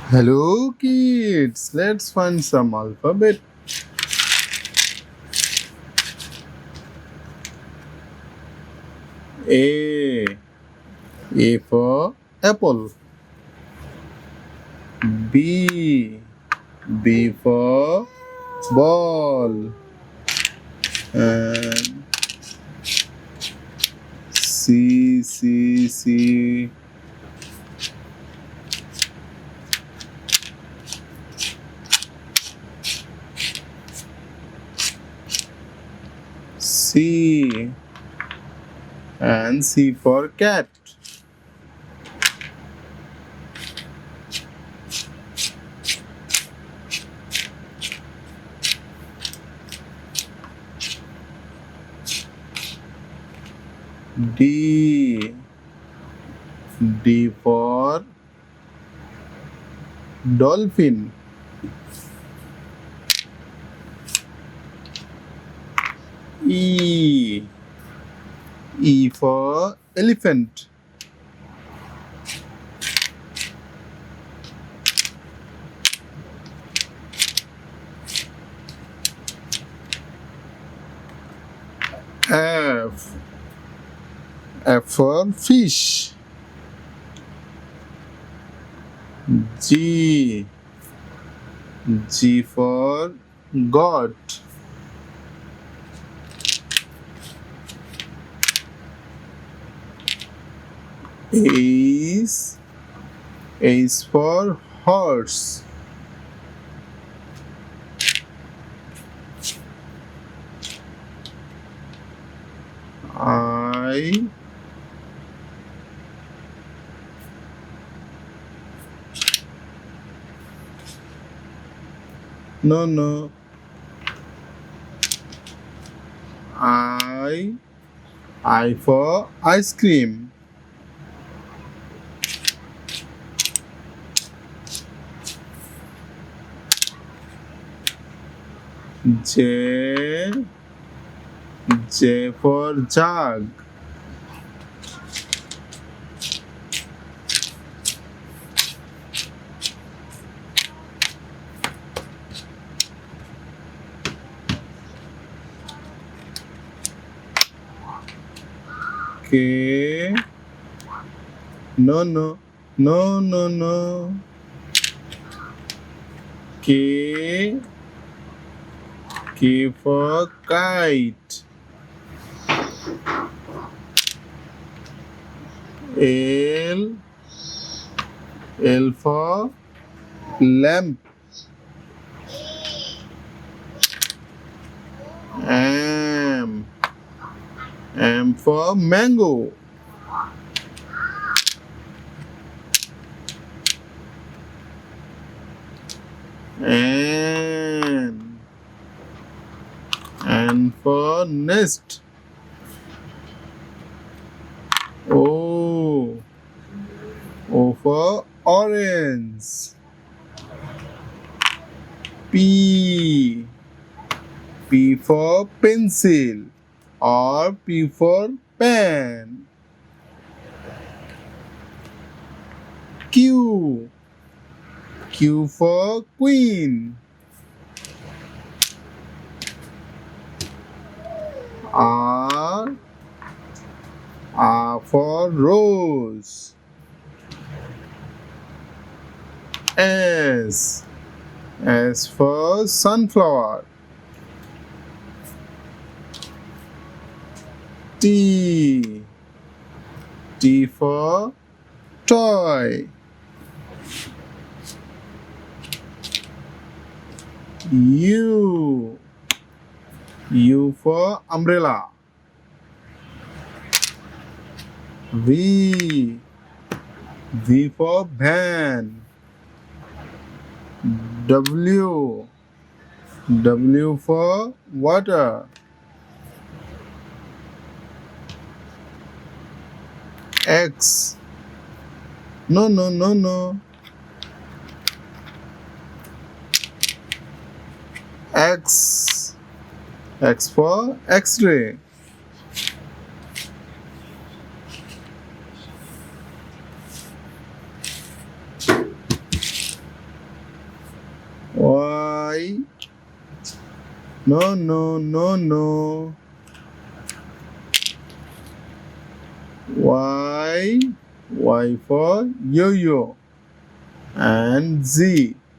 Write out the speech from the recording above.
Hello kids, let's find some alphabet. A. A for apple. B. B for ball. And C. C. C. C. And C for cat. D. D for dolphin. E. E for elephant. F. F for fish. G. G for goat. H. H for horse. I. No, no. I. I for ice cream. J. J for jug. K. No, no. No, no, no. K. K for kite. L. L for lamp. M. M for mango. N. N for nest. O. O for orange. P. P for pencil or P for pen. Q. Q for queen. R. R for rose. S. S for sunflower. T. T for toy. U. U for umbrella. V. V for van. W. W for water. X. No, no, no, no. X. X for X-ray. Y. No, no, no, no. Y. Y for yo-yo. And Z.